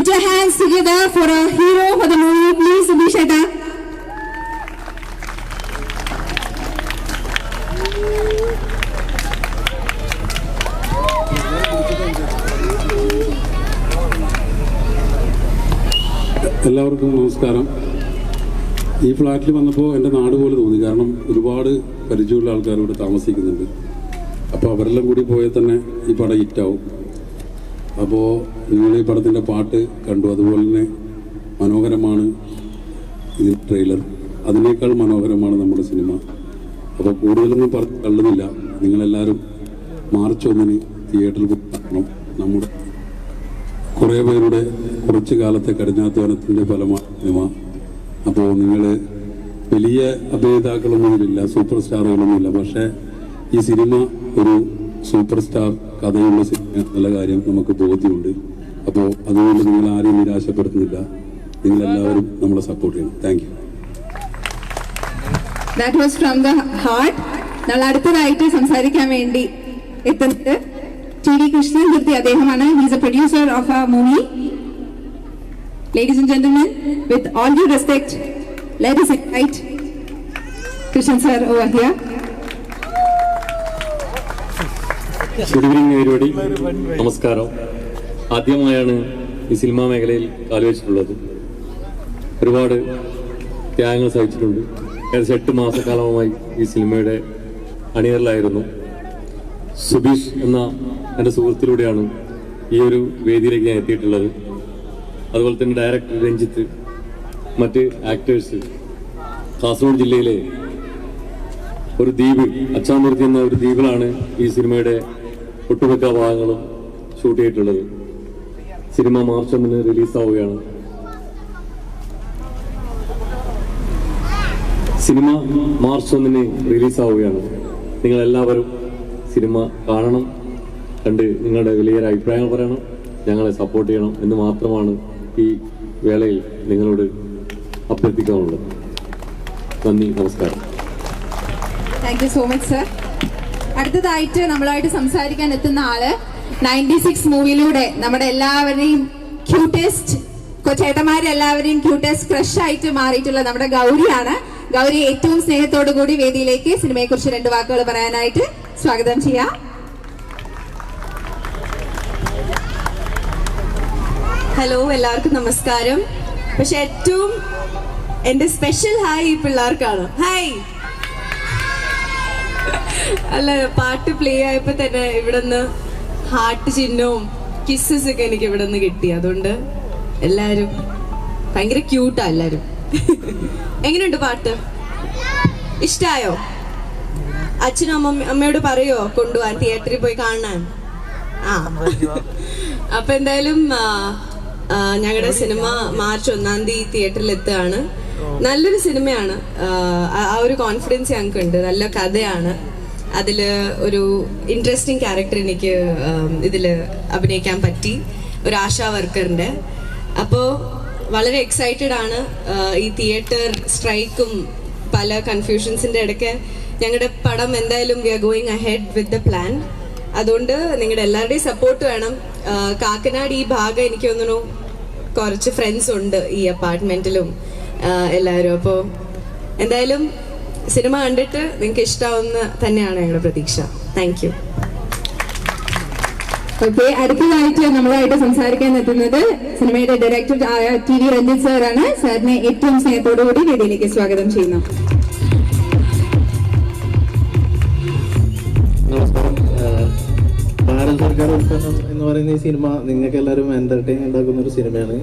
Put your hands together for a hero for the movie, please, Abhisheka. എല്ലാവർക്കും നമസ്കാരം. ഈ ഫ്ലാറ്റിൽ വന്നപ്പോൾ എൻ്റെ നാട് പോലെ തോന്നി. കാരണം ഒരുപാട് പരിചയമുള്ള ആൾക്കാർ ഇവിടെ താമസിക്കുന്നുണ്ട്. അപ്പോൾ അവരെല്ലാം കൂടി പോയാൽ തന്നെ ഈ പടം ഹിറ്റാവും. അപ്പോൾ നിങ്ങൾ ഈ പടത്തിൻ്റെ പാട്ട് കണ്ടു, അതുപോലെ തന്നെ മനോഹരമാണ് ഈ ട്രെയിലർ. അതിനേക്കാൾ മനോഹരമാണ് നമ്മുടെ സിനിമ. അപ്പോൾ കൂടുതലൊന്നും പറഞ്ഞ് തള്ളുന്നില്ല. നിങ്ങളെല്ലാവരും മാർച്ച് 1 തിയേറ്ററിൽ കാണണം. നമ്മുടെ കുറേ പേരുടെ കുറച്ച് കാലത്തെ കഠിനാധ്വാനത്തിൻ്റെ ഫലമാണ് സിനിമ. അപ്പോൾ നിങ്ങൾ വലിയ അഭിനേതാക്കളൊന്നുമില്ല, സൂപ്പർ സ്റ്റാറുകളൊന്നുമില്ല. പക്ഷേ ഈ സിനിമ ഒരു സൂപ്പർ സ്റ്റാർ കഥയുള്ള സിനിമ എന്നുള്ള കാര്യം നമുക്ക് ബോധ്യമുണ്ട്. അപ്പോൾ അതുകൊണ്ട് നിങ്ങൾ ആരെയും നിരാശപ്പെടുത്തുന്നില്ല. നിങ്ങളെല്ലാവരും നമ്മളെ സപ്പോർട്ട് ചെയ്യണം. Thank you. That was from the heart. നമ്മൾ അടുത്തതായിട്ട് സംസാരിക്കാൻ വേണ്ടി എത്തുന്നത് T.D. Krishnamurthy അദ്ദേഹമാണ്. He is a producer of a movie. Ladies and gentlemen, with all due respect, let us invite Krishnan sir over here. Good evening everybody. നമസ്കാരം. ആദ്യമായാണ് ഈ cinema മേഖലയിൽ കാലുവെച്ചിട്ടുള്ളത്. ഒരുപാട് ത്യാഗങ്ങൾ സഹിച്ചിട്ടുണ്ട്. ഏകദേശം 8 മാസക്കാലമായി ഈ സിനിമയുടെ അണിയറിലായിരുന്നു. സുബീഷ് എന്ന എൻ്റെ സുഹൃത്തിലൂടെയാണ് ഈ ഒരു വേദിയിലേക്ക് ഞാൻ എത്തിയിട്ടുള്ളത്. അതുപോലെ തന്നെ ഡയറക്ടർ രഞ്ജിത്ത്, മറ്റ് ആക്ടേഴ്സ്, കാസർഗോഡ് ജില്ലയിലെ ഒരു ദ്വീപ്, അച്ചാന്തുരുത്തി എന്ന ഒരു ദ്വീപിലാണ് ഈ സിനിമയുടെ ഒട്ടുമിക്ക ഭാഗങ്ങളും ഷൂട്ട് ചെയ്തിട്ടുള്ളത്. സിനിമ മാർച്ച് 1 റിലീസാവുകയാണ്. സിനിമ മാർച്ച് 1 റിലീസാവുകയാണ്. നിങ്ങളെല്ലാവരും സിനിമ കാണണം, കണ്ട് നിങ്ങളുടെ വലിയ അഭിപ്രായങ്ങൾ പറയണം, ഞങ്ങളെ സപ്പോർട്ട് ചെയ്യണം എന്ന് മാത്രമാണ് ഈ വേളയിൽ നിങ്ങളോട് അഭ്യർത്ഥിക്കാനുള്ളത്. നന്ദി, നമസ്കാരം. Thank you so much sir. അടുത്തതായിട്ട് നമ്മളായിട്ട് സംസാരിക്കാൻ എത്തുന്ന ആള് 96 മൂവിയിലൂടെ നമ്മുടെ എല്ലാവരെയും ക്യൂട്ടസ്റ്റ് ചേട്ടന്മാരെല്ലാവരെയും ക്യൂട്ടസ്റ്റ് ക്രഷ് ആയിട്ട് മാറിയിട്ടുള്ള നമ്മുടെ ഗൗരിയാണ്. ഗൗരി ഏറ്റവും സ്നേഹത്തോടു കൂടി വേദിയിലേക്ക് സിനിമയെക്കുറിച്ച് 2 വാക്കുകൾ പറയാനായിട്ട് സ്വാഗതം ചെയ്യാം. ഹലോ, എല്ലാവർക്കും നമസ്കാരം. പക്ഷെ ഏറ്റവും എന്റെ സ്പെഷ്യൽ ഹായ് ഈ പിള്ളേർക്കാണ്. ഹായ്. അല്ല, പാട്ട് പ്ലേ ആയപ്പോ തന്നെ ഇവിടെ നിന്ന് ഹാർട്ട് ചിഹ്നവും കിസ്സസ് ഒക്കെ എനിക്ക് ഇവിടെ നിന്ന് കിട്ടി. അതുകൊണ്ട് എല്ലാരും ഭയങ്കര ക്യൂട്ടാ എല്ലാരും. എങ്ങനെയുണ്ട് പാട്ട്? ഇഷ്ടായോ? അച്ഛനും അമ്മയോട് പറയോ കൊണ്ടുപോവാൻ, തിയേറ്ററിൽ പോയി കാണാൻ? അപ്പൊ എന്തായാലും ഞങ്ങളുടെ സിനിമ മാർച്ച് 1 തിയേറ്ററിൽ എത്തുകയാണ്. നല്ലൊരു സിനിമയാണ്. ആ ഒരു കോൺഫിഡൻസ് ഞങ്ങൾക്ക് ഉണ്ട്. നല്ല കഥയാണ്. അതില് ഒരു ഇൻട്രസ്റ്റിംഗ് ക്യാരക്ടർ എനിക്ക് ഇതില് അഭിനയിക്കാൻ പറ്റി, ഒരു ആശാ വർക്കറിന്റെ. അപ്പോൾ വളരെ എക്സൈറ്റഡ് ആണ്. ഈ തിയേറ്റർ സ്ട്രൈക്കും പല കൺഫ്യൂഷൻസിന്റെ ഇടയ്ക്ക് ഞങ്ങളുടെ പടം എന്തായാലും we are going ahead with the plan. അതുകൊണ്ട് നിങ്ങളുടെ എല്ലാവരുടെയും സപ്പോർട്ട് വേണം. കാക്കനാട് ഈ ഭാഗം എനിക്ക് തോന്നുന്നു കുറച്ച് ഫ്രണ്ട്സ് ഉണ്ട് ഈ അപ്പാർട്ട്മെന്റിലും എല്ലാവരും. അപ്പോൾ എന്തായാലും സിനിമ കണ്ടിട്ട് നിങ്ങൾക്ക് ഇഷ്ടമാവുന്ന തന്നെയാണ് ഞങ്ങളുടെ പ്രതീക്ഷ. Thank you. ഓക്കെ, അടുത്തതായിട്ട് നമ്മളായിട്ട് സംസാരിക്കാൻ എത്തുന്നത് സിനിമയുടെ ഡയറക്ടർ T.D. രഞ്ജിത്ത് സാറാണ്. സാറിനെ ഏറ്റവും സ്നേഹത്തോടു കൂടി വേദിയിലേക്ക് സ്വാഗതം ചെയ്യുന്നു. നമസ്കാരം. ഭാരത സർക്കാർ ഉൽപ്പന്നം എന്ന് പറയുന്ന ഈ സിനിമ നിങ്ങൾക്ക് എല്ലാവരും എന്റർടൈൻ ഉണ്ടാക്കുന്ന ഒരു സിനിമയാണ്.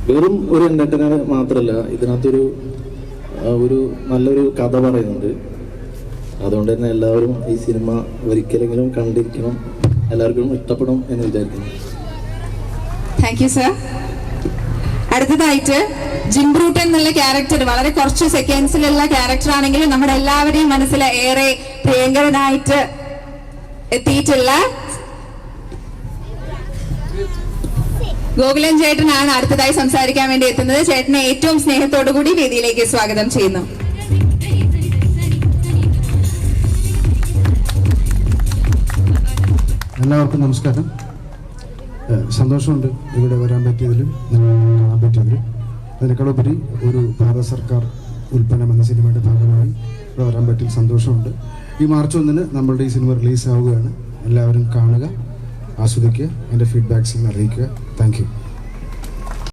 വെറും ഒരു എന്റർടൈനർ മാത്രമല്ല, ഇതിനകത്തൊരു നല്ലൊരു കഥ പറയുന്നുണ്ട്. അതുകൊണ്ട് തന്നെ എല്ലാവരും ഈ സിനിമ ഒരിക്കലെങ്കിലും കണ്ടിരിക്കണം. എല്ലാവർക്കും ഇഷ്ടപ്പെടും എന്ന് വിചാരിക്കുന്നു. Thank you sir. അടുത്തതായിട്ട് ജിംബ്രൂട്ടൻ എന്നുള്ള ക്യാരക്ടർ വളരെ കുറച്ച് സെക്കൻഡ്സിലുള്ള ക്യാരക്ടർ ആണെങ്കിലും നമ്മുടെ എല്ലാവരെയും മനസ്സിൽ ഏറെ പ്രിയങ്കരനായിട്ട് എത്തിയിട്ടുള്ള ഗോകുലൻ ചേട്ടനാണ് അടുത്തതായി സംസാരിക്കാൻ വേണ്ടി എത്തുന്നത്. ചേട്ടനെ ഏറ്റവും സ്നേഹത്തോടു കൂടി വേദിയിലേക്ക് സ്വാഗതം ചെയ്യുന്നു. എല്ലാവർക്കും നമസ്കാരം. സന്തോഷമുണ്ട് ഇവിടെ വരാൻ പറ്റിയതിലും കാണാൻ പറ്റിയതിലും. അതിനേക്കാളുപരി ഒരു ഭാരത സർക്കാർ ഉൽപ്പന്നം എന്ന സിനിമയുടെ ഭാഗമായി ഇവിടെ വരാൻ പറ്റിയ സന്തോഷമുണ്ട്. ഈ മാർച്ച് 1 നമ്മളുടെ ഈ സിനിമ റിലീസാവുകയാണ്. എല്ലാവരും കാണുക, ആസ്വദിക്കുക, എൻ്റെ ഫീഡ്ബാക്സ് അറിയിക്കുക. Thank you.